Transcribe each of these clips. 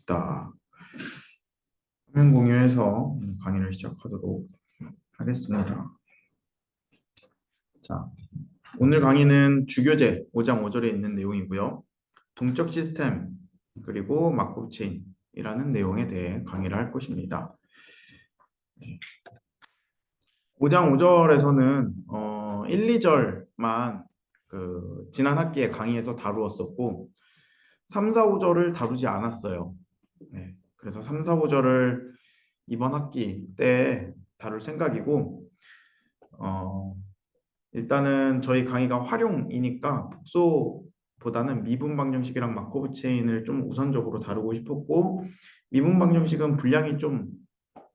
싶다. 화면 공유해서 강의를 시작하도록 하겠습니다. 자, 오늘 강의는 주교재 5장 5절에 있는 내용이고요. 동적 시스템 그리고 마코브 체인이라는 내용에 대해 강의를 할 것입니다. 5장 5절에서는 1, 2절만 지난 학기에 강의에서 다루었었고 3, 4, 5절을 다루지 않았어요. 네, 그래서 3, 4, 5절을 이번 학기 때 다룰 생각이고 일단은 저희 강의가 활용이니까 복소보다는 미분 방정식이랑 마코브 체인을 좀 우선적으로 다루고 싶었고 미분 방정식은 분량이 좀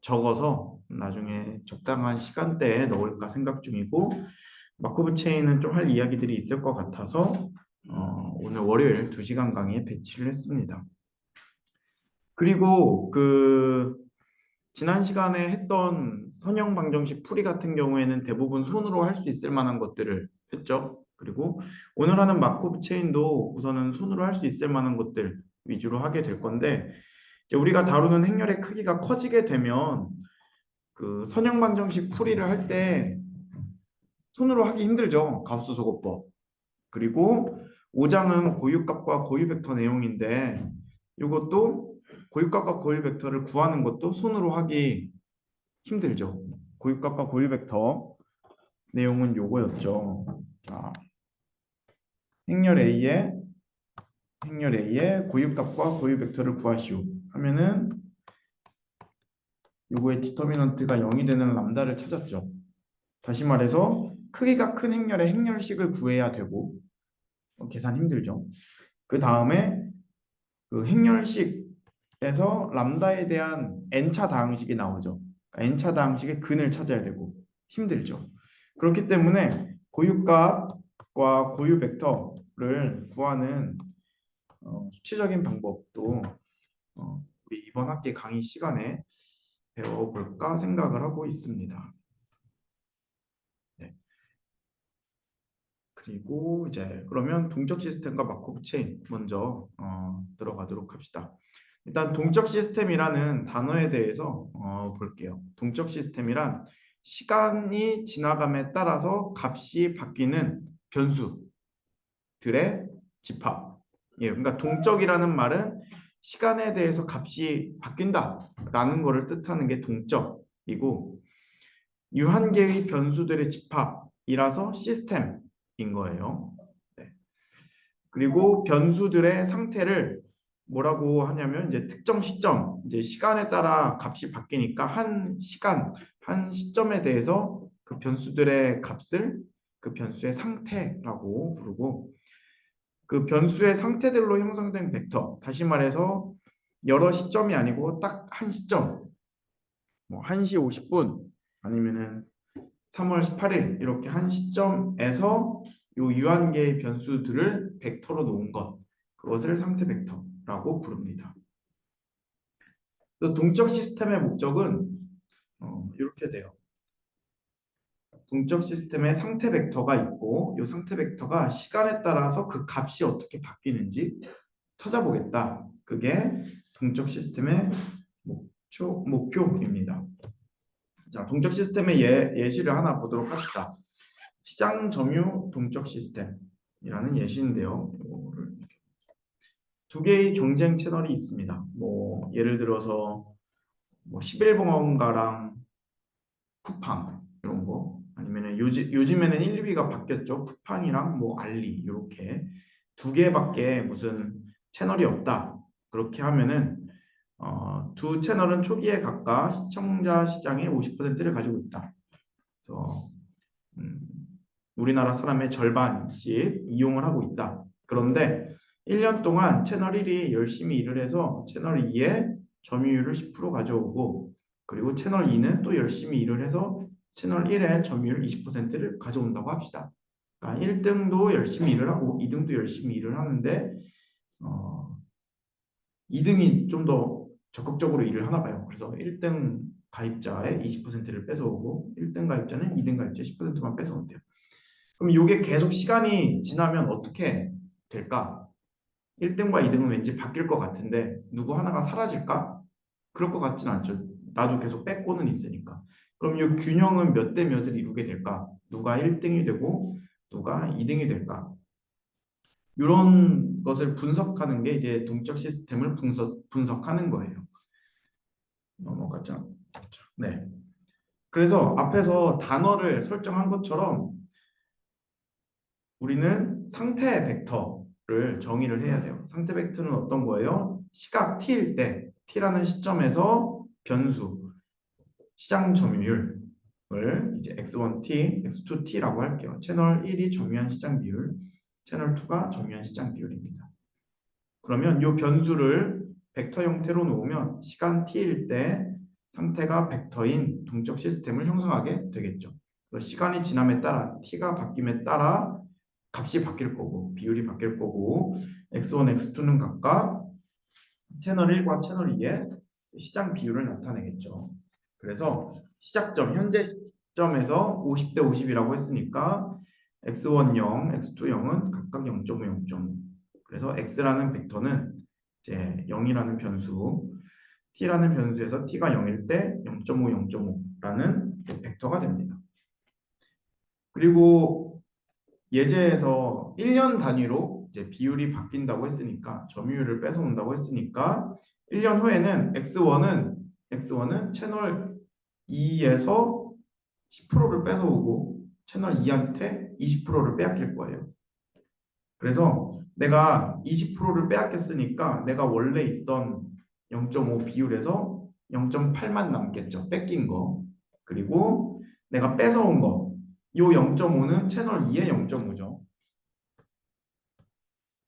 적어서 나중에 적당한 시간대에 넣을까 생각 중이고 마코브 체인은 좀 할 이야기들이 있을 것 같아서 오늘 월요일 2시간 강의에 배치를 했습니다. 그리고 지난 시간에 했던 선형 방정식 풀이 같은 경우에는 대부분 손으로 할 수 있을 만한 것들을 했죠. 그리고 오늘 하는 마코브 체인도 우선은 손으로 할 수 있을 만한 것들 위주로 하게 될 건데 이제 우리가 다루는 행렬의 크기가 커지게 되면 선형 방정식 풀이를 할 때 손으로 하기 힘들죠. 가우스 소거법. 그리고 5장은 고유값과 고유벡터 내용인데 이것도 고유값과 고유벡터를 구하는 것도 손으로 하기 힘들죠. 고유값과 고유벡터 내용은 요거였죠. 자, 행렬 A의 고유값과 고유벡터를 구하시오 하면은 요거의 디터미넌트가 0이 되는 람다를 찾았죠. 다시 말해서 크기가 큰 행렬의 행렬식을 구해야 되고 계산 힘들죠. 그 다음에 그 행렬식에서 람다에 대한 n차 다항식이 나오죠. 그러니까 n차 다항식의 근을 찾아야 되고 힘들죠. 그렇기 때문에 고유값과 고유 벡터를 구하는 수치적인 방법도 우리 이번 학기 강의 시간에 배워볼까 생각을 하고 있습니다. 네. 그리고 이제 그러면 동적 시스템과 마코브 체인 먼저 들어가도록 합시다. 일단 동적 시스템이라는 단어에 대해서 볼게요. 동적 시스템이란 시간이 지나감에 따라서 값이 바뀌는 변수들의 집합. 예, 그러니까 동적이라는 말은 시간에 대해서 값이 바뀐다라는 것을 뜻하는 게 동적이고 유한계의 변수들의 집합이라서 시스템인 거예요. 네. 그리고 변수들의 상태를 뭐라고 하냐면 이제 특정 시점, 이제 시간에 따라 값이 바뀌니까 한 시간, 한 시점에 대해서 그 변수들의 값을 그 변수의 상태라고 부르고 그 변수의 상태들로 형성된 벡터, 다시 말해서 여러 시점이 아니고 딱 한 시점, 뭐 1시 50분 아니면은 3월 18일 이렇게 한 시점에서 요 유한계의 변수들을 벡터로 놓은 것, 그것을 상태 벡터라고 부릅니다. 또 동적 시스템의 목적은 이렇게 돼요. 동적 시스템의 상태 벡터가 있고 이 상태 벡터가 시간에 따라서 그 값이 어떻게 바뀌는지 찾아보겠다. 그게 동적 시스템의 목표입니다. 자, 동적 시스템의 예시를 하나 보도록 합시다. 시장 점유 동적 시스템이라는 예시인데요. 두 개의 경쟁 채널이 있습니다. 뭐 예를 들어서 뭐 11번가랑 쿠팡 이런 거 아니면 요즘에는 1, 2위가 바뀌었죠. 쿠팡이랑 뭐 알리 이렇게 두 개밖에 무슨 채널이 없다. 그렇게 하면은 두 채널은 초기에 각각 시청자 시장의 50%를 가지고 있다. 그래서 우리나라 사람의 절반씩 이용을 하고 있다. 그런데 1년 동안 채널 1이 열심히 일을 해서 채널 2에 점유율을 10% 가져오고 그리고 채널 2는 또 열심히 일을 해서 채널 1의 점유율 20%를 가져온다고 합시다. 그러니까 1등도 열심히 일을 하고 2등도 열심히 일을 하는데 2등이 좀 더 적극적으로 일을 하나 봐요. 그래서 1등 가입자의 20%를 뺏어오고 1등 가입자는 2등 가입자의 10%만 뺏어온대요. 그럼 이게 계속 시간이 지나면 어떻게 될까? 1등과 2등은 왠지 바뀔 것 같은데 누구 하나가 사라질까? 그럴 것 같진 않죠. 나도 계속 뺏고는 있으니까. 그럼 이 균형은 몇 대 몇을 이루게 될까? 누가 1등이 되고 누가 2등이 될까? 이런 것을 분석하는 게 이제 동적 시스템을 분석하는 거예요. 넘어가죠. 네. 그래서 앞에서 단어를 설정한 것처럼 우리는 상태 벡터를 정의를 해야 돼요. 상태 벡터는 어떤 거예요? 시각 t일 때 t라는 시점에서 변수 시장 점유율을 이제 x1t, x2t라고 할게요. 채널 1이 점유한 시장 비율, 채널 2가 점유한 시장 비율입니다. 그러면 이 변수를 벡터 형태로 놓으면 시간 t일 때 상태가 벡터인 동적 시스템을 형성하게 되겠죠. 그래서 시간이 지남에 따라 t가 바뀜에 따라 값이 바뀔 거고 비율이 바뀔 거고 x1, x2는 각각 채널 1과 채널 2의 시장 비율을 나타내겠죠. 그래서 시작점 현재 시점에서 50대 50이라고 했으니까 x1 0, x2 0은 각각 0.5, 0.5. 그래서 x라는 벡터는 이제 0이라는 변수, t라는 변수에서 t가 0일 때 0.5, 0.5라는 벡터가 됩니다. 그리고 예제에서 1년 단위로 이제 비율이 바뀐다고 했으니까 점유율을 뺏어온다고 했으니까 1년 후에는 x1은 채널 2에서 10%를 뺏어오고 채널 2한테 20%를 빼앗길 거예요. 그래서 내가 20%를 빼앗겼으니까 내가 원래 있던 0.5 비율에서 0.8만 남겠죠. 뺏긴 거. 그리고 내가 뺏어온 거. 이 0.5는 채널 2의 0.5죠.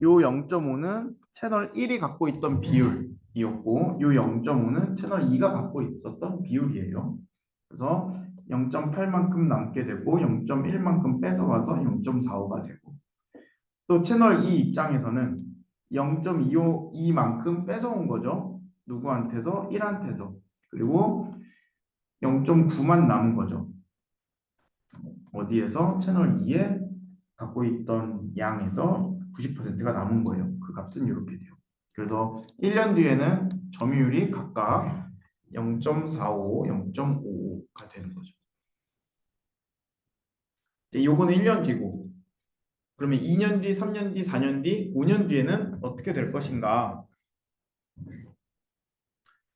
이 0.5는 채널 1이 갖고 있던 비율이었고 이 0.5는 채널 2가 갖고 있었던 비율이에요. 그래서 0.8만큼 남게 되고 0.1만큼 뺏어가서 0.45가 되고 또 채널 2 입장에서는 0.25만큼 뺏어온 거죠. 누구한테서? 1한테서. 그리고 0.9만 남은 거죠. 어디에서? 채널 2에 갖고 있던 양에서 90%가 남은 거예요. 그 값은 이렇게 돼요. 그래서 1년 뒤에는 점유율이 각각 0.45, 0.55가 되는 거죠. 요거는 1년 뒤고 그러면 2년 뒤, 3년 뒤, 4년 뒤, 5년 뒤에는 어떻게 될 것인가?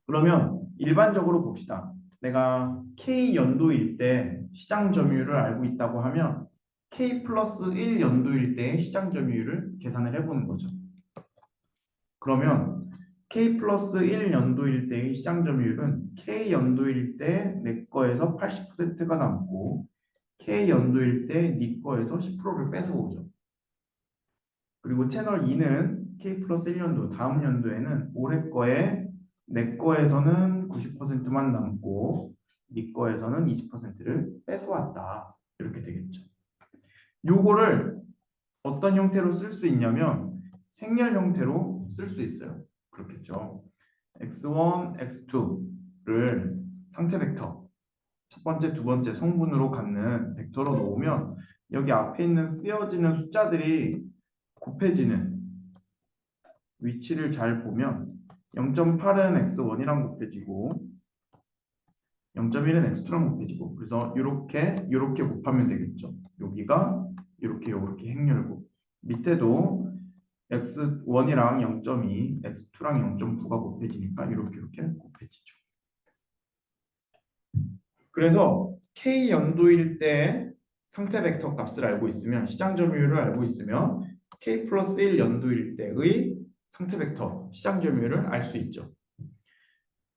그러면 일반적으로 봅시다. 내가 K 연도일 때 시장 점유율을 알고 있다고 하면 K 플러스 1 연도일 때의 시장 점유율을 계산을 해보는 거죠. 그러면 K 플러스 1 연도일 때의 시장 점유율은 K 연도일 때 내 거에서 80%가 남고 K 연도일 때 네 거에서 10%를 뺏어오죠. 그리고 채널 2는 K 플러스 1년도 다음 연도에는 올해 거에 내 거에서는 90%만 남고 네 거에서는 20%를 뺏어왔다. 이렇게 되겠죠. 요거를 어떤 형태로 쓸 수 있냐면 행렬 형태로 쓸 수 있어요. 그렇겠죠. x1, x2를 상태 벡터 첫 번째, 두 번째 성분으로 갖는 벡터로 놓으면 여기 앞에 있는 쓰여지는 숫자들이 곱해지는 위치를 잘 보면 0.8은 x1이랑 곱해지고 0.1은 x2랑 곱해지고 그래서 이렇게 곱하면 되겠죠. 여기가 이렇게 행렬고 밑에도 x1이랑 0.2, x2랑 0.9가 곱해지니까 이렇게 곱해지죠. 그래서 k 연도일 때 상태 벡터 값을 알고 있으면 시장 점유율을 알고 있으면 k 플러스 1 연도일 때의 상태 벡터 시장 점유율을 알 수 있죠.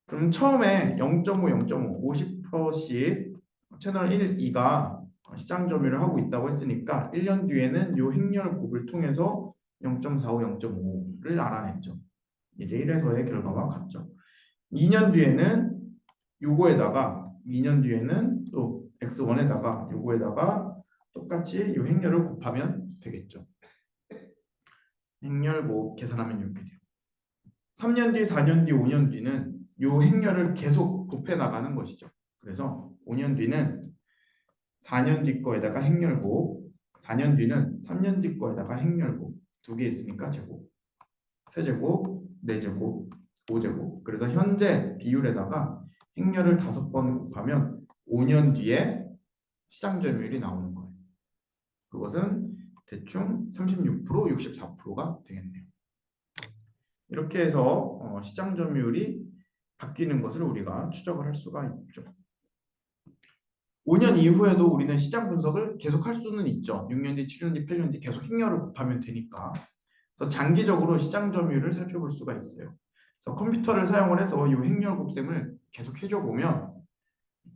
그럼 처음에 0.5, 0.5, 50%씩 채널 1, 2가 시장 점유를 하고 있다고 했으니까 1년 뒤에는 이 행렬 곱을 통해서 0.45, 0.5를 알아냈죠. 이제 1에서의 결과가 같죠. 2년 뒤에는 요거에다가 2년 뒤에는 또 x1에다가 요거에다가 똑같이 이 행렬을 곱하면 되겠죠. 행렬 곱 계산하면 이렇게 돼요. 3년 뒤, 4년 뒤, 5년 뒤는 이 행렬을 계속 곱해 나가는 것이죠. 그래서 5년 뒤는 4년 뒤 거에다가 행렬곱, 4년 뒤는 3년 뒤 거에다가 행렬곱 두 개 있으니까 제곱. 세제곱, 네제곱, 5제곱. 그래서 현재 비율에다가 행렬을 5번 곱하면 5년 뒤에 시장 점유율이 나오는 거예요. 그것은 대충 36%, 64%가 되겠네요. 이렇게 해서 시장 점유율이 바뀌는 것을 우리가 추적을 할 수가 있죠. 5년 이후에도 우리는 시장 분석을 계속 할 수는 있죠. 6년 뒤, 7년 뒤, 8년 뒤 계속 행렬을 곱하면 되니까. 그래서 장기적으로 시장 점유율을 살펴볼 수가 있어요. 그래서 컴퓨터를 사용을 해서 이 행렬 곱셈을 계속 해줘 보면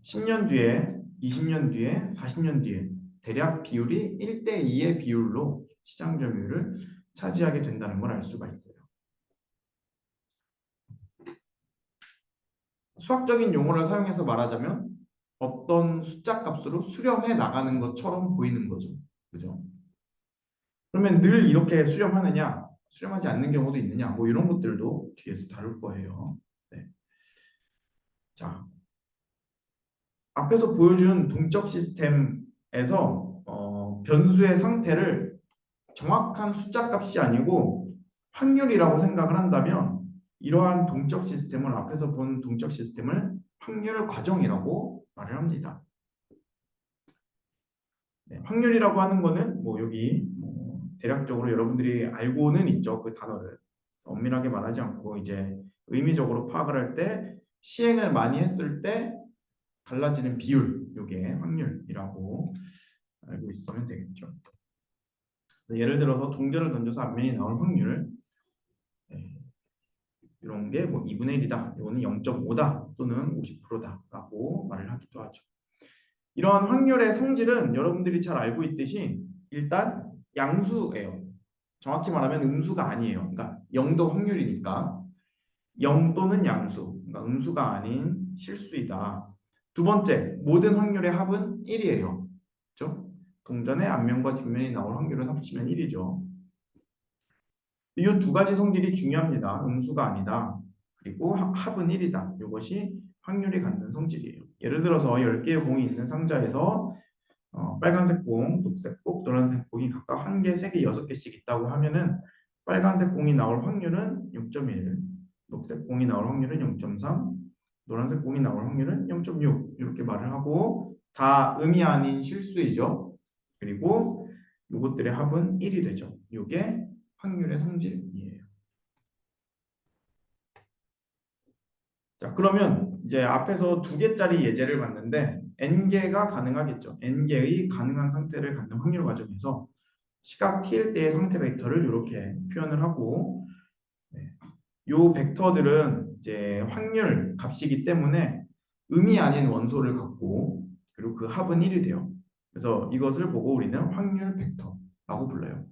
10년 뒤에, 20년 뒤에, 40년 뒤에 대략 비율이 1대2의 비율로 시장 점유율을 차지하게 된다는 걸 알 수가 있어요. 수학적인 용어를 사용해서 말하자면 어떤 숫자 값으로 수렴해 나가는 것처럼 보이는 거죠. 그죠? 그러면 늘 이렇게 수렴하느냐, 수렴하지 않는 경우도 있느냐, 뭐 이런 것들도 뒤에서 다룰 거예요. 네. 자, 앞에서 보여준 동적 시스템에서 변수의 상태를 정확한 숫자 값이 아니고 확률이라고 생각을 한다면 이러한 동적 시스템을 앞에서 본 동적 시스템을 확률 과정이라고 말을 합니다. 네, 확률이라고 하는 거는 뭐 여기 대략적으로 여러분들이 알고는 있죠. 그 단어를. 엄밀하게 말하지 않고 이제 의미적으로 파악을 할 때 시행을 많이 했을 때 달라지는 비율, 이게 확률이라고 알고 있으면 되겠죠. 예를 들어서 동전을 던져서 앞면이 나올 확률, 네, 이런 게 뭐 2분의 1이다, 이거는 0.5다 또는 50%다라고 말을 하기도 하죠. 이러한 확률의 성질은 여러분들이 잘 알고 있듯이 일단 양수예요. 정확히 말하면 음수가 아니에요. 그러니까 0도 확률이니까 0 또는 양수, 그러니까 음수가 아닌 실수이다. 두 번째, 모든 확률의 합은 1이에요. 그렇죠? 동전의 앞면과 뒷면이 나올 확률은 합치면 1이죠. 이 두 가지 성질이 중요합니다. 음수가 아니다. 그리고 합은 1이다. 이것이 확률이 갖는 성질이에요. 예를 들어서 10개의 공이 있는 상자에서 빨간색 공, 녹색 공, 노란색 공이 각각 1개, 3개, 6개씩 있다고 하면은 빨간색 공이 나올 확률은 0.1, 녹색 공이 나올 확률은 0.3, 노란색 공이 나올 확률은 0.6 이렇게 말을 하고 다 음이 아닌 실수이죠. 그리고 이것들의 합은 1이 되죠. 이게 확률의 성질이에요. 자, 그러면 이제 앞에서 2개짜리 예제를 봤는데 n개가 가능하겠죠. n개의 가능한 상태를 갖는 확률 과정에서 시각 t일 때의 상태 벡터를 이렇게 표현을 하고 네. 요 벡터들은 이제 확률 값이기 때문에 음이 아닌 원소를 갖고 그리고 그 합은 1이 돼요. 그래서 이것을 보고 우리는 확률 벡터라고 불러요.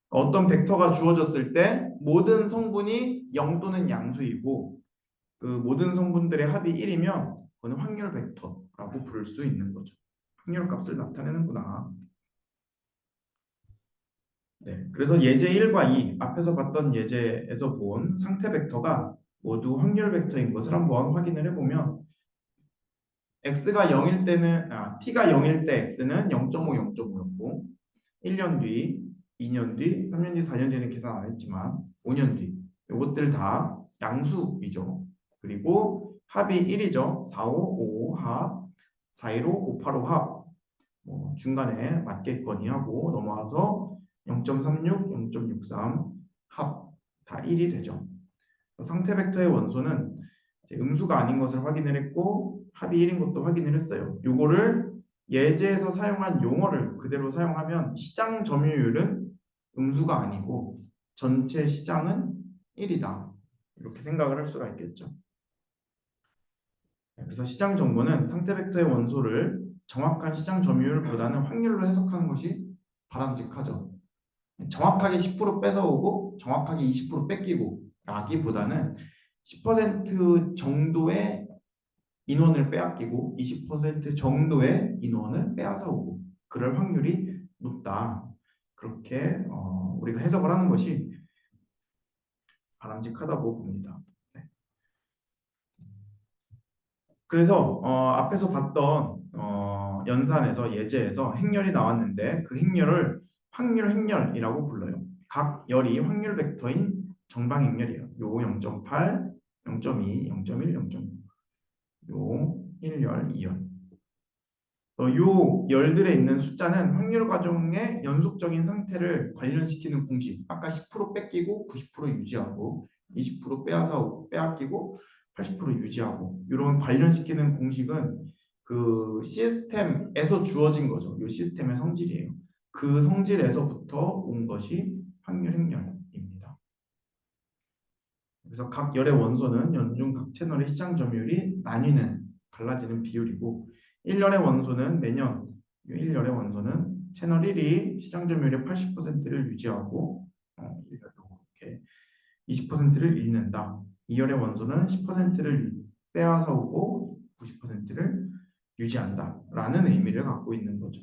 어떤 벡터가 주어졌을 때 모든 성분이 0 또는 양수이고 그 모든 성분들의 합이 1이면 그거는 확률 벡터라고 부를 수 있는 거죠. 확률 값을 나타내는구나. 네, 그래서 예제 1과 2 앞에서 봤던 예제에서 본 상태 벡터가 모두 확률 벡터인 것을 한번 확인을 해보면 x가 0일 때는 t가 0일 때 x는 0.5, 0.5였고 1년 뒤, 2년 뒤, 3년 뒤, 4년 뒤는 계산 안 했지만 5년 뒤 이것들 다 양수이죠. 그리고 합이 1이죠. 4, 5, 5 합, 4, 1, 5, 5, 8, 5 합. 중간에 맞겠거니 하고 넘어와서 0.36, 0.63 합 다 1이 되죠. 상태 벡터의 원소는 음수가 아닌 것을 확인을 했고 합이 1인 것도 확인을 했어요. 요거를 예제에서 사용한 용어를 그대로 사용하면 시장 점유율은 음수가 아니고 전체 시장은 1이다. 이렇게 생각을 할 수가 있겠죠. 그래서 시장 정보는 상태 벡터의 원소를 정확한 시장 점유율보다는 확률로 해석하는 것이 바람직하죠. 정확하게 10% 뺏어오고 정확하게 20% 뺏기고 라기보다는 10% 정도의 인원을 빼앗기고 20% 정도의 인원을 빼앗아 오고 그럴 확률이 높다. 그렇게 우리가 해석을 하는 것이 바람직하다고 봅니다. 네. 그래서 앞에서 봤던 연산에서 예제에서 행렬이 나왔는데 그 행렬을 확률 행렬이라고 불러요. 각 열이 확률 벡터인 정방행렬이에요. 요 0.8, 0.2, 0.1, 0.6, 요 1열, 2열. 요 열들에 있는 숫자는 확률 과정의 연속적인 상태를 관련시키는 공식. 아까 10% 뺏기고 90% 유지하고 20% 빼앗아 빼앗기고 80% 유지하고 이런 관련시키는 공식은 그 시스템에서 주어진 거죠. 요 시스템의 성질이에요. 그 성질에서부터 온 것이 확률 행렬입니다. 그래서 각 열의 원소는 연중 각 채널의 시장 점유율이 나뉘는 갈라지는 비율이고 1열의 원소는 매년 1열의 원소는 채널 1이 시장 점유율의 80%를 유지하고 이렇게 20%를 잃는다. 2열의 원소는 10%를 빼앗아 오고 90%를 유지한다. 라는 의미를 갖고 있는 거죠.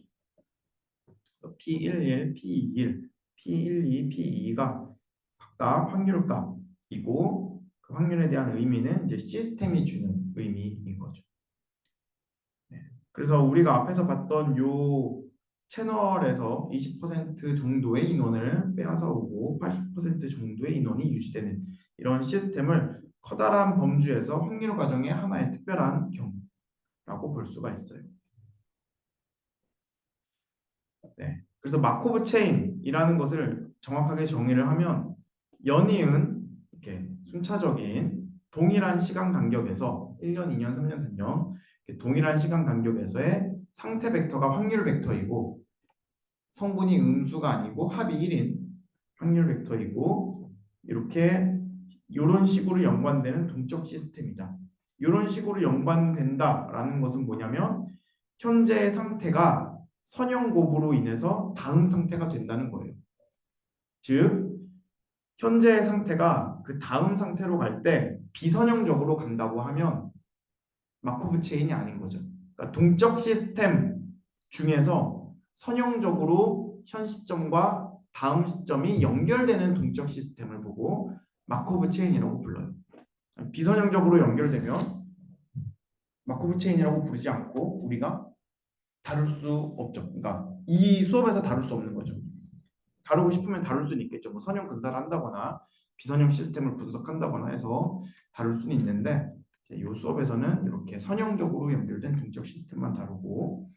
그래서 P11, P21, P12, P22가 각각 확률값이고 그 확률에 대한 의미는 이제 시스템이 주는 의미인 거죠. 네. 그래서 우리가 앞에서 봤던 요 채널에서 20% 정도의 인원을 빼앗아 오고 80% 정도의 인원이 유지되는 이런 시스템을 커다란 범주에서 확률 과정의 하나의 특별한 경우라고 볼 수가 있어요. 네. 그래서 마코브 체인이라는 것을 정확하게 정의를 하면 연이은 이렇게 순차적인 동일한 시간 간격에서 1년, 2년, 3년, 4년 동일한 시간 간격에서의 상태 벡터가 확률 벡터이고 성분이 음수가 아니고 합이 1인 확률 벡터이고 이렇게 이런 식으로 연관되는 동적 시스템이다. 이런 식으로 연관된다라는 것은 뭐냐면 현재의 상태가 선형곱으로 인해서 다음 상태가 된다는 거예요. 즉 현재의 상태가 그 다음 상태로 갈 때 비선형적으로 간다고 하면 마코브 체인이 아닌 거죠. 그러니까 동적 시스템 중에서 선형적으로 현 시점과 다음 시점이 연결되는 동적 시스템을 보고 마코브 체인이라고 불러요. 비선형적으로 연결되면 마코브 체인이라고 부르지 않고 우리가 다룰 수 없죠. 그러니까 이 수업에서 다룰 수 없는 거죠. 다루고 싶으면 다룰 수는 있겠죠. 뭐 선형 근사를 한다거나 비선형 시스템을 분석한다거나 해서 다룰 수는 있는데 이 수업에서는 이렇게 선형적으로 연결된 동적 시스템만 다루고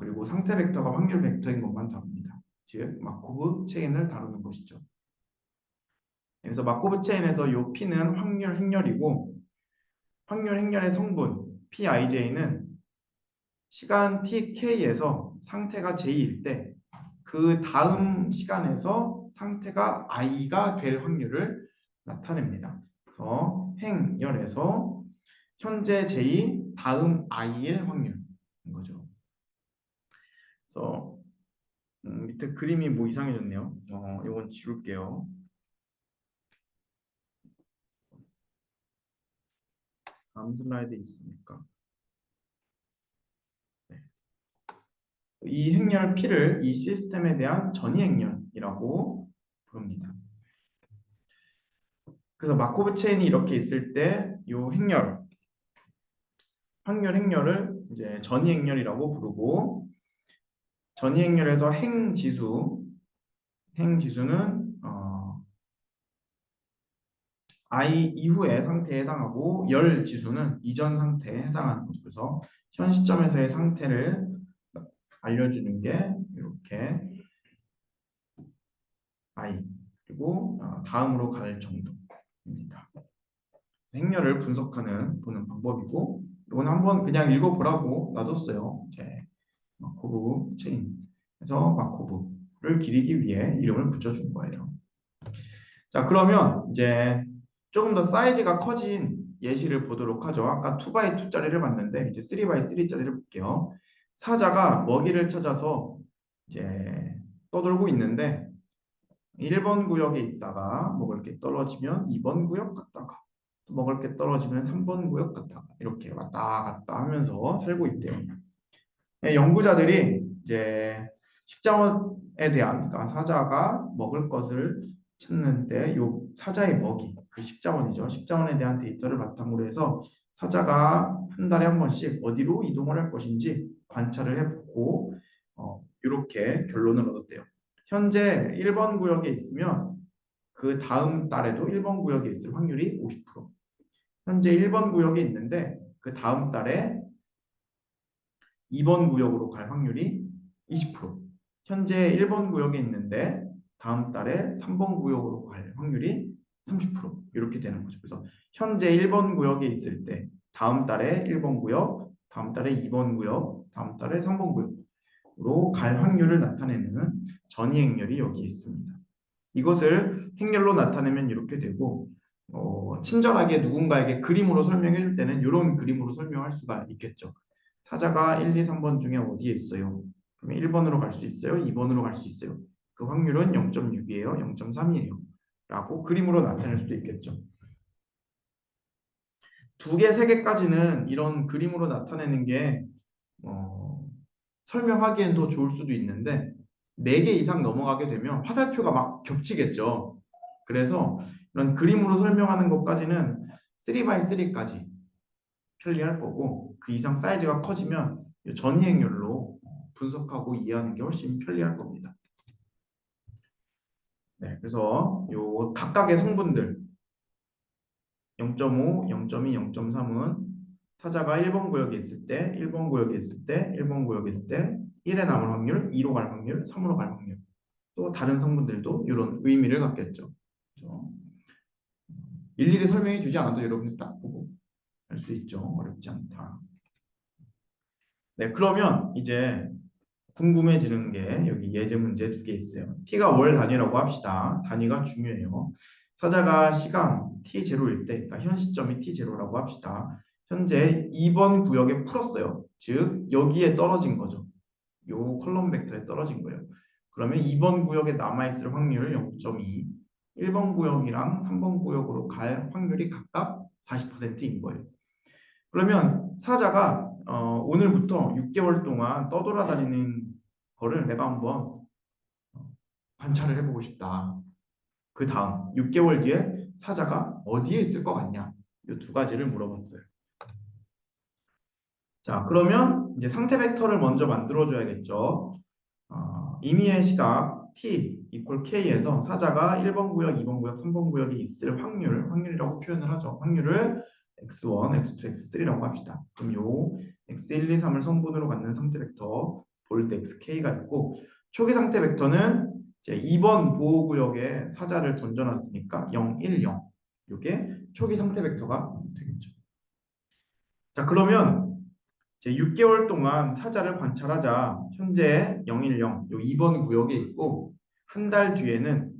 그리고 상태 벡터가 확률 벡터인 것만 다룹니다. 즉 마코브 체인을 다루는 것이죠. 그래서 마코브 체인에서 이 P는 확률 행렬이고 확률 행렬의 성분 Pij는 시간 TK에서 상태가 J일 때 그 다음 시간에서 상태가 I가 될 확률을 나타냅니다. 그래서 행열에서 현재 J 다음 I일 확률인 거죠. 그래서 밑에 그림이 뭐 이상해졌네요. 이건 지울게요. 다음 슬라이드에 있으니까. 네. 이 행렬 P를 이 시스템에 대한 전이 행렬이라고 부릅니다. 그래서 마코브 체인이 이렇게 있을 때 이 행렬, 확률 행렬을 이제 전이 행렬이라고 부르고 전이 행렬에서 행지수는 I 이후의 상태에 해당하고 열 지수는 이전 상태에 해당하는 거죠. 그래서 현 시점에서의 상태를 알려주는 게 이렇게 I 그리고 다음으로 갈 정도입니다. 행렬을 보는 방법이고 이건 한번 그냥 읽어보라고 놔뒀어요. 이제 마코브 체인에서 마코브를 기리기 위해 이름을 붙여준 거예요. 자 그러면 이제 조금 더 사이즈가 커진 예시를 보도록 하죠. 아까 2x2짜리를 봤는데 이제 3x3짜리를 볼게요. 사자가 먹이를 찾아서 이제 떠돌고 있는데 1번 구역에 있다가 먹을 게 떨어지면 2번 구역 갔다가 또 먹을 게 떨어지면 3번 구역 갔다가 이렇게 왔다 갔다 하면서 살고 있대요. 연구자들이 이제 식자원에 대한 그러니까 사자가 먹을 것을 찾는데 요 사자의 먹이 그 식자원이죠. 식자원에 대한 데이터를 바탕으로 해서 사자가 한 달에 한 번씩 어디로 이동을 할 것인지 관찰을 해보고 이렇게 결론을 얻었대요. 현재 1번 구역에 있으면 그 다음 달에도 1번 구역에 있을 확률이 50%. 현재 1번 구역에 있는데 그 다음 달에 2번 구역으로 갈 확률이 20%. 현재 1번 구역에 있는데 다음 달에 3번 구역으로 갈 확률이 30%. 이렇게 되는 거죠. 그래서 현재 1번 구역에 있을 때 다음 달에 1번 구역, 다음 달에 2번 구역, 다음 달에 3번 구역으로 갈 확률을 나타내는 전이행렬이 여기 있습니다. 이것을 행렬로 나타내면 이렇게 되고 친절하게 누군가에게 그림으로 설명해 줄 때는 이런 그림으로 설명할 수가 있겠죠. 사자가 1, 2, 3번 중에 어디에 있어요? 그러면 1번으로 갈 수 있어요? 2번으로 갈 수 있어요? 그 확률은 0.6이에요? 0.3이에요? 라고 그림으로 나타낼 수도 있겠죠. 2개, 3개까지는 이런 그림으로 나타내는 게 설명하기엔 더 좋을 수도 있는데 4개 이상 넘어가게 되면 화살표가 막 겹치겠죠. 그래서 이런 그림으로 설명하는 것까지는 3x3까지 편리할 거고 그 이상 사이즈가 커지면 전이행렬로 분석하고 이해하는 게 훨씬 편리할 겁니다. 네, 그래서 요 각각의 성분들 0.5, 0.2, 0.3은 타자가 1번 구역에 있을 때, 1번 구역에 있을 때, 1번 구역에 있을 때 1에 남을 확률, 2로 갈 확률, 3으로 갈 확률. 또 다른 성분들도 이런 의미를 갖겠죠. 그렇죠? 일일이 설명해 주지 않아도 여러분들 딱 보고 할 수 있죠. 어렵지 않다. 네, 그러면 이제 궁금해지는 게 여기 예제 문제 2개 있어요. t가 월 단위라고 합시다. 단위가 중요해요. 사자가 시간 t0일 때, 그러니까 현 시점이 t0라고 합시다. 현재 2번 구역에 풀었어요. 즉 여기에 떨어진 거죠. 요 컬럼 벡터에 떨어진 거예요. 그러면 2번 구역에 남아있을 확률 0.2, 1번 구역이랑 3번 구역으로 갈 확률이 각각 40%인 거예요. 그러면 사자가 오늘부터 6개월 동안 떠돌아다니는 거를 내가 한번 관찰을 해보고 싶다. 그 다음 6개월 뒤에 사자가 어디에 있을 것 같냐? 이 2가지를 물어봤어요. 자, 그러면 이제 상태 벡터를 먼저 만들어줘야겠죠. 임의의 시각 t 이퀄 k에서 사자가 1번 구역, 2번 구역, 3번 구역에 있을 확률이라고 표현을 하죠. 확률을 x1, x2, x3라고 합시다. 그럼 요 x1, 2, 3을 성분으로 갖는 상태 벡터 볼드 xk가 있고 초기 상태 벡터는 이제 2번 보호 구역에 사자를 던져놨으니까 0, 1, 0. 이게 초기 상태 벡터가 되겠죠. 자, 그러면 이제 6개월 동안 사자를 관찰하자. 현재 010, 요 2번 구역에 있고 한 달 뒤에는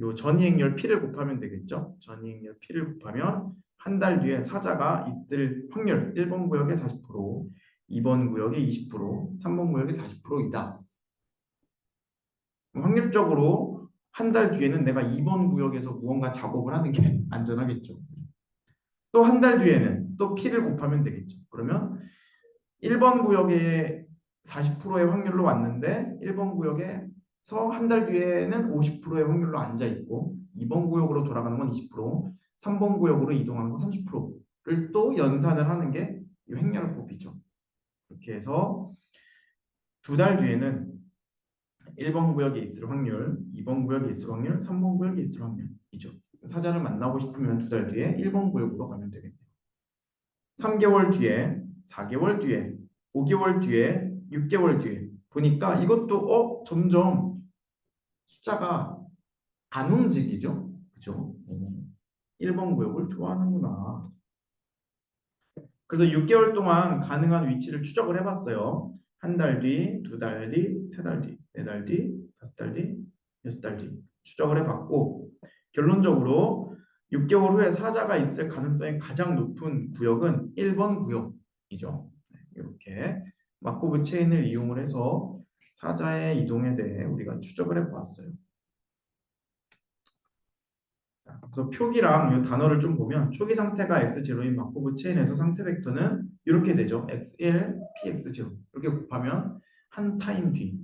요 전이행렬 P를 곱하면 되겠죠. 전이행렬 P를 곱하면 한 달 뒤에 사자가 있을 확률 1번 구역에 40%, 2번 구역에 20%, 3번 구역에 40%이다. 확률적으로 한 달 뒤에는 내가 2번 구역에서 무언가 작업을 하는 게 안전하겠죠. 또 한 달 뒤에는 또 P를 곱하면 되겠죠. 그러면 1번 구역에 40%의 확률로 왔는데 1번 구역에서 한 달 뒤에는 50%의 확률로 앉아 있고 2번 구역으로 돌아가는 건 20%, 3번 구역으로 이동하는 건 30%를 또 연산을 하는 게 이 횡렬법이죠. 이렇게 해서 2달 뒤에는 1번 구역에 있을 확률, 2번 구역에 있을 확률, 3번 구역에 있을 확률이죠. 사자를 만나고 싶으면 2달 뒤에 1번 구역으로 가면 되겠네요. 3개월 뒤에, 4개월 뒤에, 5개월 뒤에, 6개월 뒤에 보니까 이것도 점점 숫자가 안 움직이죠. 그죠? 1번 구역을 좋아하는구나. 그래서 6개월 동안 가능한 위치를 추적을 해봤어요. 한 달 뒤, 2달 뒤, 3달 뒤, 4달 뒤, 5달 뒤, 6달 뒤 추적을 해봤고 결론적으로 6개월 후에 사자가 있을 가능성이 가장 높은 구역은 1번 구역이죠. 이렇게 마코브 체인을 이용을 해서 사자의 이동에 대해 우리가 추적을 해보았어요. 그래서 표기랑 이 단어를 좀 보면 초기 상태가 x0인 마코브 체인에서 상태 벡터는 이렇게 되죠. x1, px0 이렇게 곱하면 한 타임 뒤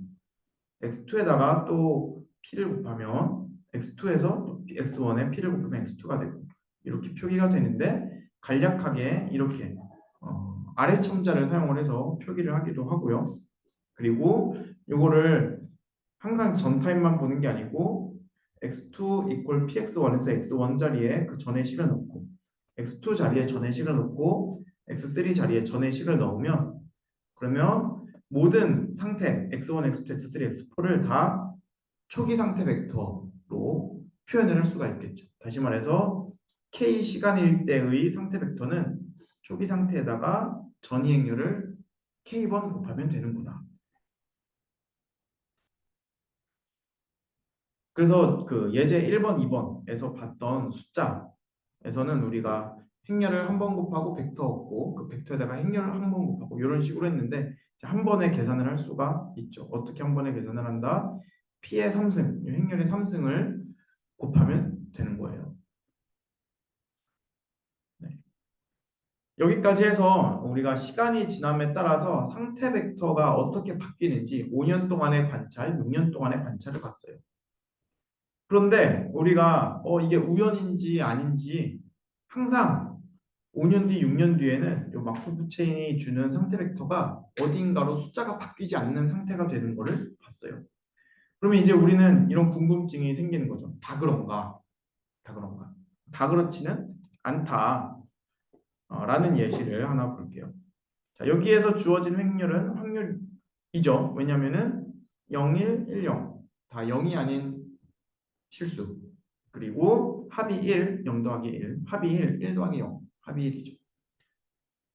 x2에다가 또 p를 곱하면 x2에서 또 x1에 p를 곱하면 x2가 되고 이렇게 표기가 되는데 간략하게 이렇게 아래 첨자를 사용을 해서 표기를 하기도 하고요. 그리고 이거를 항상 전 타임만 보는 게 아니고 x2 equal px1에서 x1 자리에 그 전의식을 넣고 x2 자리에 전의식을 넣고 x3 자리에 전의식을 넣으면 그러면 모든 상태 x1, x2, x3, x4를 다 초기 상태 벡터로 표현을 할 수가 있겠죠. 다시 말해서 k 시간일 때의 상태 벡터는 초기 상태에다가 전이 행렬을 k번 곱하면 되는구나. 그래서 그 예제 1번, 2번에서 봤던 숫자에서는 우리가 행렬을 한 번 곱하고 벡터 얻고 그 벡터에다가 행렬을 한 번 곱하고 이런 식으로 했는데 한 번에 계산을 할 수가 있죠. 어떻게 한 번에 계산을 한다? p의 3승, 행렬의 3승을 곱하면 되는 거예요. 네. 여기까지 해서 우리가 시간이 지남에 따라서 상태 벡터가 어떻게 바뀌는지 5년 동안의 관찰, 6년 동안의 관찰을 봤어요. 그런데 우리가 이게 우연인지 아닌지 항상 5년 뒤, 6년 뒤에는 이 마코브 체인이 주는 상태 벡터가 어딘가로 숫자가 바뀌지 않는 상태가 되는 것을 봤어요. 그러면 이제 우리는 이런 궁금증이 생기는 거죠. 다 그런가? 다 그런가? 다 그렇지는 않다. 라는 예시를 하나 볼게요. 자, 여기에서 주어진 횡렬은 확률이죠. 왜냐면은 0, 1, 1, 0. 다 0이 아닌 실수. 그리고 합이 1, 0 더하기 1. 합이 1, 1 더하기 0. 합이 1이죠.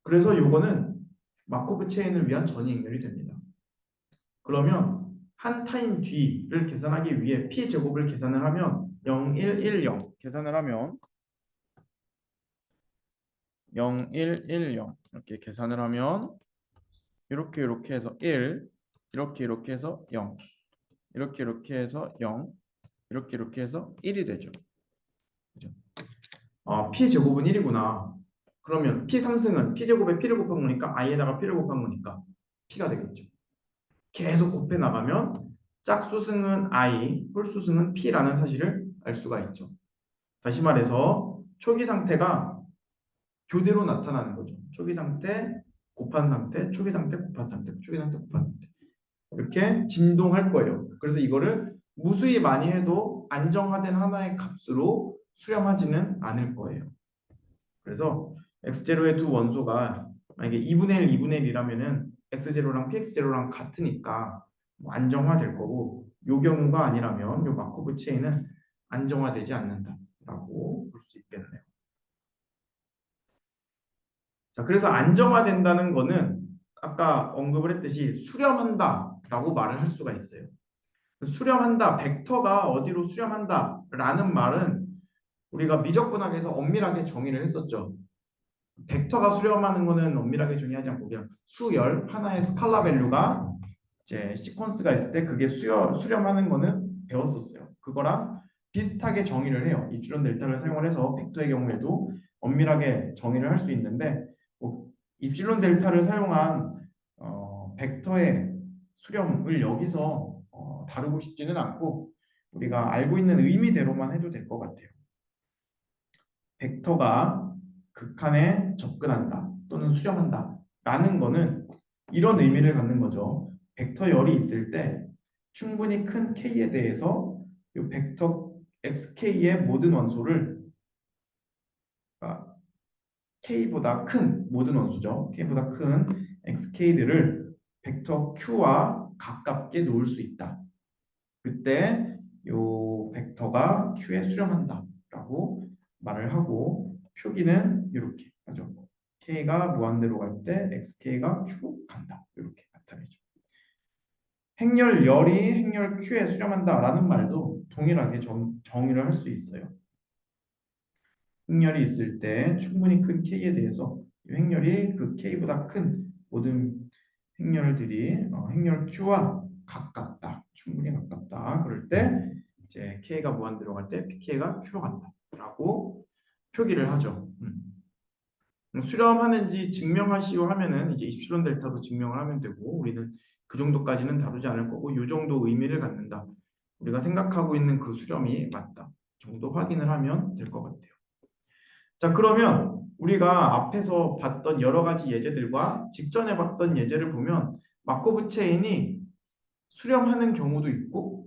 그래서 요거는 마코브 체인을 위한 전이 행렬이 됩니다. 그러면 한 타임 뒤를 계산하기 위해 p 제곱을 계산을 하면 0, 1, 1, 0 계산을 하면 0, 1, 1, 0 이렇게 계산을 하면 이렇게 해서 1 이렇게 해서 0 이렇게 해서 0 이렇게 해서 1이 되죠. 그죠? p 제곱은 1이구나. 그러면 p 3승은 p 제곱에 p를 곱한 거니까 i에다가 p를 곱한 거니까 p가 되겠죠. 계속 곱해 나가면 짝수승은 i, 홀수승은 p라는 사실을 알 수가 있죠. 다시 말해서 초기 상태가 교대로 나타나는 거죠. 초기 상태, 곱한 상태, 초기 상태, 곱한 상태, 초기 상태, 곱한 상태. 이렇게 진동할 거예요. 그래서 이거를 무수히 많이 해도 안정화된 하나의 값으로 수렴하지는 않을 거예요. 그래서 x0의 두 원소가 만약에 2분의 1, 2분의 1이라면은 x0랑 px0랑 같으니까 뭐 안정화될 거고 이 경우가 아니라면 이 마코브 체인은 안정화되지 않는다라고 볼 수 있겠네요. 자, 그래서 안정화된다는 거는 아까 언급을 했듯이 수렴한다라고 말을 할 수가 있어요. 수렴한다, 벡터가 어디로 수렴한다라는 말은 우리가 미적분학에서 엄밀하게 정의를 했었죠. 벡터가 수렴하는 거는 엄밀하게 정의하지 않고 그냥 수열 하나의 스칼라 밸류가 이제 시퀀스가 있을 때 그게 수렴하는 거는 배웠었어요. 그거랑 비슷하게 정의를 해요. 입실론 델타를 사용을 해서 벡터의 경우에도 엄밀하게 정의를 할 수 있는데 뭐 입실론 델타를 사용한 벡터의 수렴을 여기서 다루고 싶지는 않고 우리가 알고 있는 의미대로만 해도 될 것 같아요. 벡터가 극한에 접근한다 또는 수렴한다 라는 거는 이런 의미를 갖는 거죠. 벡터 열이 있을 때 충분히 큰 k에 대해서 이 벡터 xk의 모든 원소를 그러니까 k보다 큰 모든 원소죠. k보다 큰 xk들을 벡터 q와 가깝게 놓을 수 있다. 그때 이 벡터가 q에 수렴한다라고 말을 하고 표기는 이렇게 하죠. k가 무한대로 갈 때 xk가 q로 간다. 이렇게 나타내죠. 행렬 열이 행렬 q에 수렴한다라는 말도 동일하게 정의를 할 수 있어요. 행렬이 있을 때 충분히 큰 k에 대해서 이 행렬이 그 k보다 큰 모든 행렬들이 행렬 q와 가깝다. 충분히 가깝다. 그럴 때 이제 k가 무한대로 갈 때 pk가 q로 간다라고 표기를 하죠. 수렴하는지 증명하시오 하면은 이제 입실론 델타로 증명을 하면 되고 우리는 그 정도까지는 다루지 않을 거고 이 정도 의미를 갖는다. 우리가 생각하고 있는 그 수렴이 맞다. 정도 확인을 하면 될 것 같아요. 자, 그러면 우리가 앞에서 봤던 여러 가지 예제들과 직전에 봤던 예제를 보면 마코브 체인이 수렴하는 경우도 있고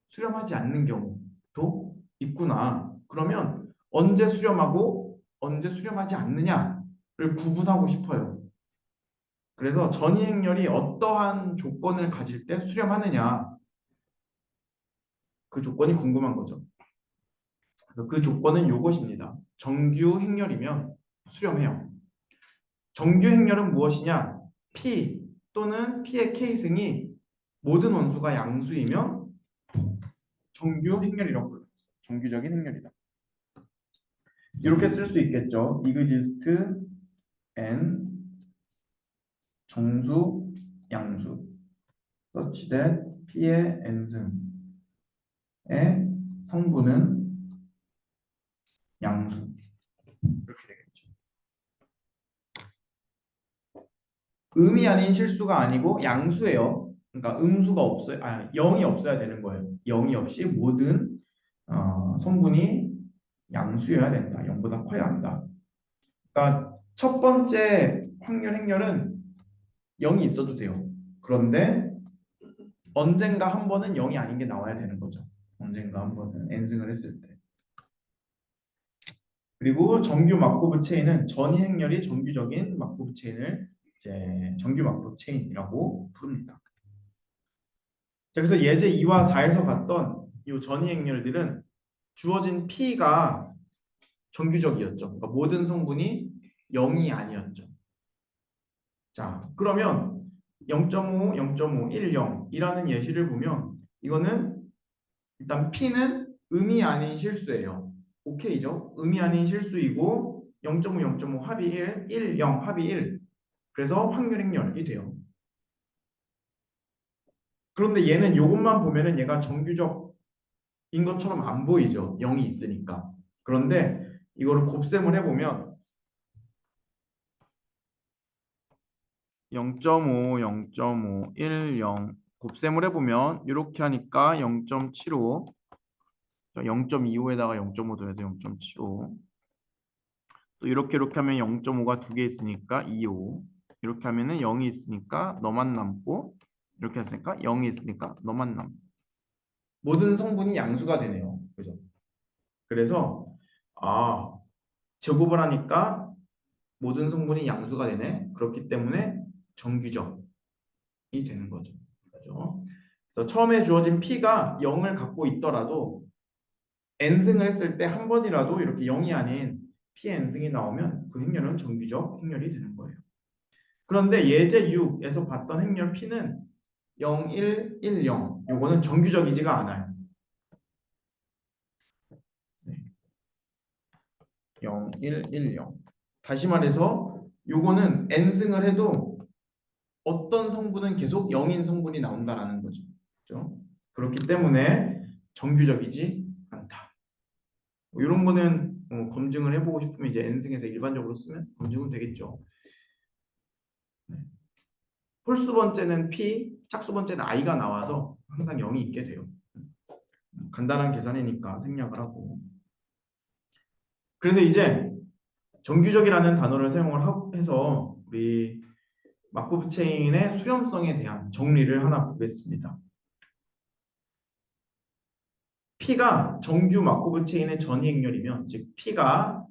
수렴하지 않는 경우도 있구나. 그러면 언제 수렴하고 언제 수렴하지 않느냐를 구분하고 싶어요. 그래서 전이행렬이 어떠한 조건을 가질 때 수렴하느냐, 그 조건이 궁금한 거죠. 그래서 그 조건은 요것입니다. 정규 행렬이면 수렴해요. 정규 행렬은 무엇이냐? P 또는 P의 K승이 모든 원수가 양수이면 정규 행렬이라고 불러요. 정규적인 행렬이다. 이렇게 쓸 수 있겠죠. exist n 정수 양수 such that P의 n승의 성분은 양수. 이렇게 되겠죠. 음이 아닌 실수가 아니고 양수예요. 그러니까 음수가 없어요. 0이 없어야 되는 거예요. 0이 없이 모든 성분이 양수여야 된다. 0보다 커야 한다. 그러니까 첫 번째 확률 행렬은 0이 있어도 돼요. 그런데 언젠가 한 번은 0이 아닌 게 나와야 되는 거죠. 언젠가 한 번은 n승을 했을 때. 그리고 정규 마코브 체인은 전이 행렬이 정규적인 마코브 체인을 이제 정규 마코브 체인이라고 부릅니다. 자, 그래서 예제 2와 4에서 봤던 이 전이 행렬들은 주어진 P가 정규적이었죠. 그러니까 모든 성분이 0이 아니었죠. 자, 그러면 0.5, 0.5, 1, 0이라는 예시를 보면 이거는 일단 P는 음이 아닌 실수예요. 오케이죠? 음이 아닌 실수이고 0.5, 0.5 합이 1, 1, 0 합이 1. 그래서 확률 행렬이 돼요. 그런데 얘는 이것만 보면은 얘가 정규적인 것처럼 안 보이죠. 0이 있으니까. 그런데 이거를 곱셈을 해보면 0.5, 0.5, 1, 0 곱셈을 해보면 이렇게 하니까 0.75, 0.25에다가 0.5 더해서 0.75. 또 이렇게 하면 0.5가 두 개 있으니까 25. 이렇게 하면은 0이 있으니까 너만 남고 이렇게 했으니까 0이 있으니까 너만 남. 모든 성분이 양수가 되네요. 그죠? 그래서 제곱을 하니까 모든 성분이 양수가 되네. 그렇기 때문에 정규적이 되는 거죠. 그죠? 그래서 처음에 주어진 P가 0을 갖고 있더라도 n승을 했을 때 한 번이라도 이렇게 0이 아닌 Pn승이 나오면 그 행렬은 정규적 행렬이 되는 거예요. 그런데 예제 6에서 봤던 행렬 P는 0, 1, 1, 0 요거는 정규적이지가 않아요. 0, 1, 1, 0 다시 말해서 요거는 n승을 해도 어떤 성분은 계속 0인 성분이 나온다라는 거죠. 그렇죠? 그렇기 때문에 정규적이지 않다. 이런 거는 검증을 해보고 싶으면 이제 n승에서 일반적으로 쓰면 검증은 되겠죠. 네. 홀수 번째는 P, 짝수 번째는 I가 나와서 항상 0이 있게 돼요. 간단한 계산이니까 생략을 하고. 그래서 이제 정규적이라는 단어를 사용을 해서 우리 마코브 체인의 수렴성에 대한 정리를 하나 보겠습니다. P가 정규 마코브 체인의 전이 행렬이면 즉 P가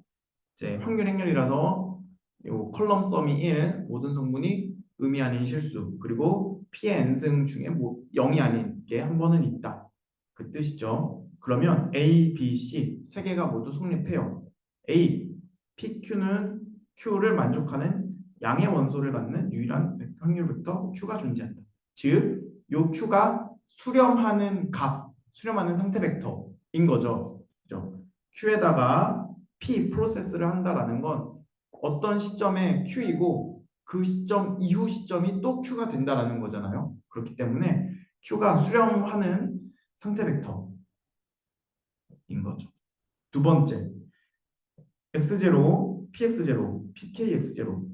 이제 확률 행렬이라서 요 컬럼 썸이 1 모든 성분이 음이 아닌 실수 그리고 P의 n승 중에 0이 아닌 게 한 번은 있다. 그 뜻이죠. 그러면 A, B, C 세 개가 모두 성립해요. A, PQ는 Q를 만족하는 양의 원소를 갖는 유일한 확률 벡터 Q가 존재한다. 즉, 요 Q가 수렴하는 값, 수렴하는 상태 벡터인 거죠. 그죠? Q에다가 P 프로세스를 한다라는 건 어떤 시점에 Q이고 그 시점 이후 시점이 또 Q가 된다라는 거잖아요. 그렇기 때문에 Q가 수렴하는 상태 벡터인 거죠. 두 번째, x0, px0, pkx0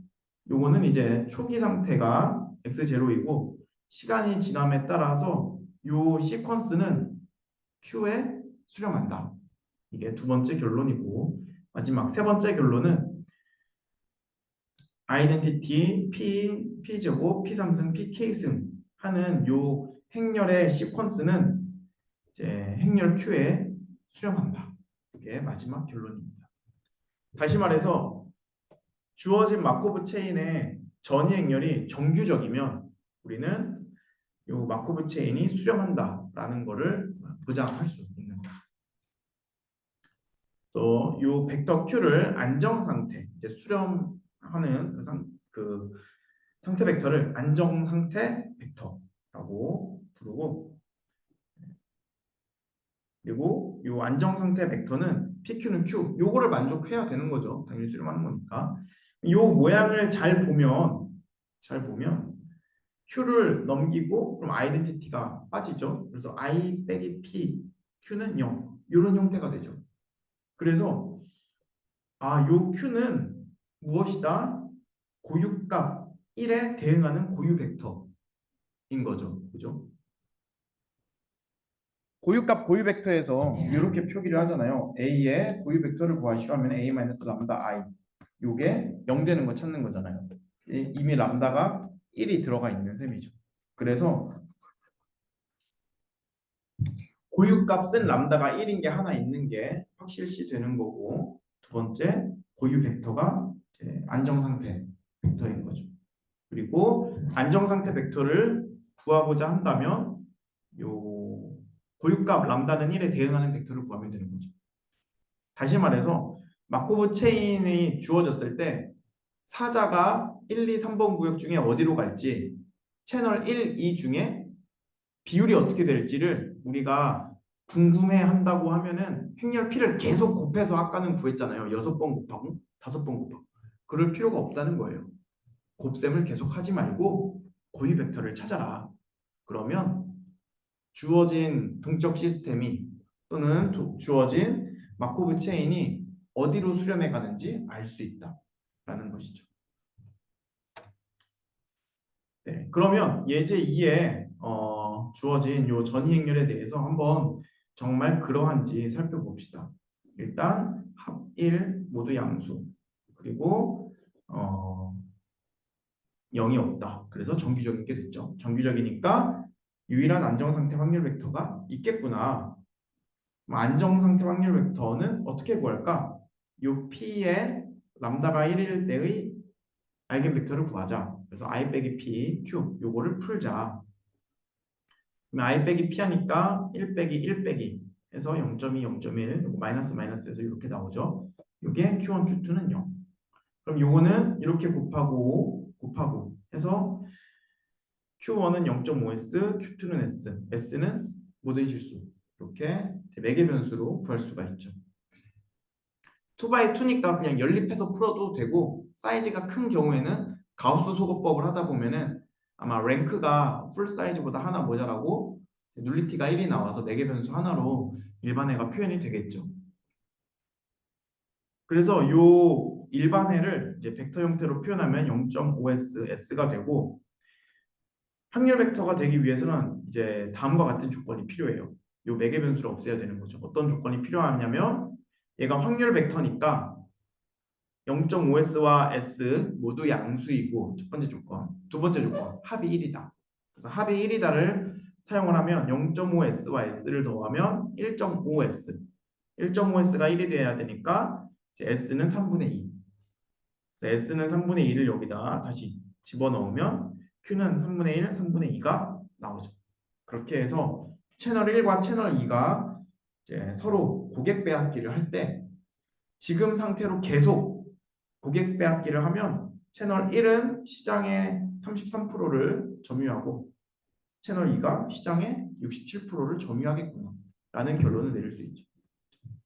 요거는 이제 초기 상태가 x0이고 시간이 지남에 따라서 요 시퀀스는 Q에 수렴한다. 이게 두 번째 결론이고 마지막 세 번째 결론은 아이덴티티 P, P제곱, P3승, PK승 하는 요 행렬의 시퀀스는 이제 행렬 Q에 수렴한다. 게 마지막 결론입니다. 다시 말해서 주어진 마코브 체인의 전이 행렬이 정규적이면 우리는 이 마코브 체인이 수렴한다라는 것을 보장할 수 있는 거죠. 또 이 벡터 Q를 안정 상태, 이제 수렴하는 그 상태 벡터를 안정 상태 벡터라고 부르고, 그리고 이 안정 상태 벡터는 PQ는 Q, 요거를 만족해야 되는 거죠. 당연히 수렴하는 거니까. 이 모양을 잘 보면 Q를 넘기고 그럼 아이덴티티가 빠지죠. 그래서 I 빼기 P, Q는 0 이런 형태가 되죠. 그래서 요 Q는 무엇이다? 고유값 1에 대응하는 고유 벡터인 거죠. 그죠? 고유값 고유 벡터에서 이렇게 표기를 하잖아요. A의 고유 벡터를 구하시오 하면 A 람다 I 요게 0 되는 거 찾는 거잖아요. 이미 람다가 1이 들어가 있는 셈이죠. 그래서 고유값은 람다가 1인 게 하나 있는 게 확실시 되는 거고, 두 번째 고유 벡터가 이제 안정상태 벡터인 거죠. 그리고 안정상태 벡터를 구하고자 한다면 요 고유값 람다는 1에 대응하는 벡터를 구하면 되는 거죠. 다시 말해서 마코브 체인이 주어졌을 때 사자가 1, 2, 3번 구역 중에 어디로 갈지, 채널 1, 2 중에 비율이 어떻게 될지를 우리가 궁금해 한다고 하면은 행렬 P를 계속 곱해서 아까는 구했잖아요. 6번 곱하고 5번 곱하고. 그럴 필요가 없다는 거예요. 곱셈을 계속 하지 말고 고유 벡터를 찾아라. 그러면 주어진 동적 시스템이 또는 주어진 마코브 체인이 어디로 수렴해 가는지 알 수 있다라는 것이죠. 네, 그러면 예제 2에 주어진 요 전이 행렬에 대해서 한번 정말 그러한지 살펴봅시다. 일단 합1 모두 양수, 그리고 0이 없다. 그래서 정규적인 게 됐죠. 정규적이니까 유일한 안정상태 확률 벡터가 있겠구나. 안정상태 확률 벡터는 어떻게 구할까? 요 P의 람다가 1일 때의 아이겐 벡터를 구하자. 그래서 I 빼기 P, Q 요거를 풀자. 그럼 I 빼기 P 하니까 1 빼기 1 빼기 해서 0.2, 0.1 마이너스 마이너스에서 이렇게 나오죠. 요게 Q1, Q2는 0. 그럼 요거는 이렇게 곱하고 해서 Q1은 0.5S, Q2는 S, S는 모든 실수. 이렇게 매개 변수로 구할 수가 있죠. 2x2니까 그냥 연립해서 풀어도 되고, 사이즈가 큰 경우에는 가우스 소거법을 하다 보면은 아마 랭크가 풀 사이즈보다 하나 모자라고 눌리티가 1이 나와서 매개 변수 하나로 일반해가 표현이 되겠죠. 그래서 요 일반해를 이제 벡터 형태로 표현하면 0.5S, S가 되고, 확률 벡터가 되기 위해서는 이제 다음과 같은 조건이 필요해요. 요 매개 변수를 없애야 되는 거죠. 어떤 조건이 필요하냐면 얘가 확률 벡터니까 0.5S와 S 모두 양수이고, 첫 번째 조건. 두 번째 조건, 합이 1이다. 그래서 합이 1이다를 사용을 하면 0.5S와 S를 더하면 1.5S. 1.5S가 1이 돼야 되니까 이제 S는 3분의 2. 그래서 S는 3분의 2를 여기다 다시 집어넣으면 Q는 3분의 1, 3분의 2가 나오죠. 그렇게 해서 채널 1과 채널 2가 이제 서로 고객 빼앗기를 할 때 지금 상태로 계속 고객 빼앗기를 하면 채널 1은 시장의 33%를 점유하고 채널 2가 시장의 67%를 점유하겠구나 라는 결론을 내릴 수 있죠.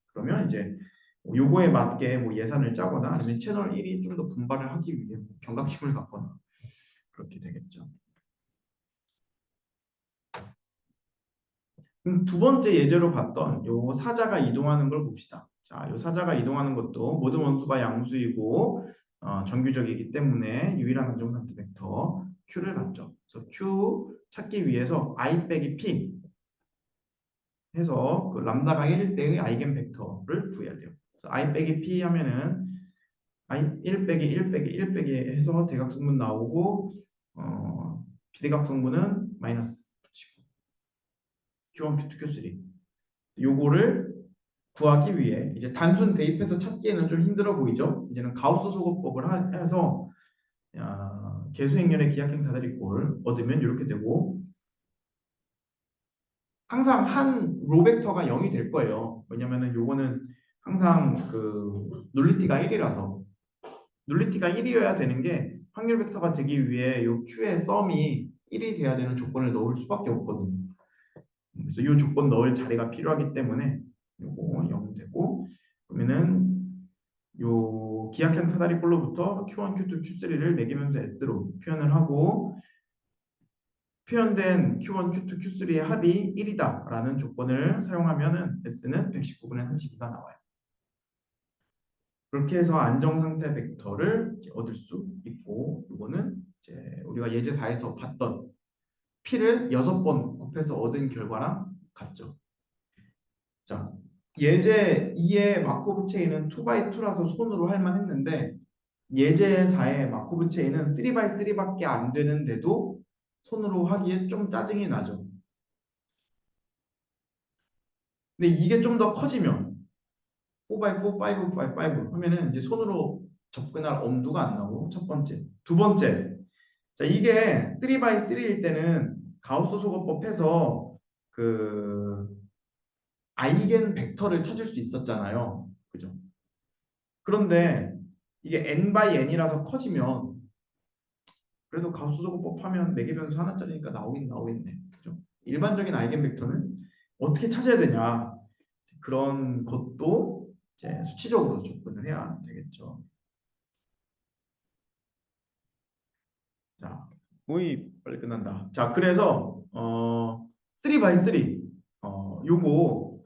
그러면 이제 요거에 맞게 뭐 예산을 짜거나 아니면 채널 1이 좀 더 분발을 하기 위해 경각심을 갖거나 그렇게 되겠죠. 그럼 두 번째 예제로 봤던 요 사자가 이동하는 걸 봅시다. 자, 요 사자가 이동하는 것도 모든 원수가 양수이고 정규적이기 때문에 유일한 안정상태 벡터 Q를 갖죠. 그래서 Q 찾기 위해서 I 빼기 P 해서 그 람다가 1일 때의 아이겐 벡터를 구해야 돼요. 그래서 I 빼기 P 하면은 I 1 빼기 1 빼기 1 빼기 해서 대각성분 나오고 비대각성분은 마이너스 붙이고 Q1, Q2, Q3 요거를 구하기 위해 이제 단순 대입해서 찾기에는 좀 힘들어 보이죠? 이제는 가우스 소거법을 해서 개수행렬의 기하행사다리 꼴 얻으면 이렇게 되고 항상 한 로 벡터가 0이 될 거예요. 왜냐면은 요거는 항상 그 눌리티가 1이라서 눌리티가 1이어야 되는 게 확률 벡터가 되기 위해 요 Q의 썸이 1이 돼야 되는 조건을 넣을 수밖에 없거든요. 그래서 이 조건 넣을 자리가 필요하기 때문에 요거 0 되고 그러면은 요 기하행 사다리 꼴로부터 Q1, Q2, Q3를 매기면서 S로 표현을 하고 표현된 Q1, Q2, Q3의 합이 1이다 라는 조건을 사용하면은 S는 119분의 32가 나와요. 그렇게 해서 안정상태 벡터를 얻을 수 있고 이거는 이제 우리가 예제 4에서 봤던 P를 6번 곱해서 얻은 결과랑 같죠. 자, 예제 2의 마코브 체인은 2x2라서 손으로 할 만했는데 예제 4의 마코브 체인은 3x3밖에 안 되는데도 손으로 하기에 좀 짜증이 나죠. 근데 이게 좀 더 커지면 4x4, 5x5 하면은 이제 손으로 접근할 엄두가 안 나고 첫 번째. 두 번째. 자, 이게 3x3일 때는 가우스 소거법 해서 그 아이겐 벡터를 찾을 수 있었잖아요. 그죠? 그런데 이게 n by n이라서 커지면 그래도 가우스 소거법 하면 매개 변수 하나짜리니까 나오긴 나오겠네. 그죠? 일반적인 아이겐 벡터는 어떻게 찾아야 되냐? 그런 것도 이제 수치적으로 접근을 해야 되겠죠. 자, 거의 빨리 끝난다. 자, 그래서 3x3 요거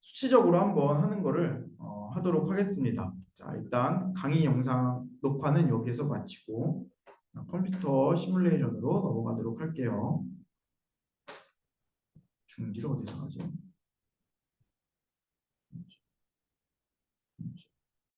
수치적으로 한번 하는 거를 하도록 하겠습니다. 자, 일단 강의 영상 녹화는 여기에서 마치고 컴퓨터 시뮬레이션으로 넘어가도록 할게요. 중지를 어디서 하지?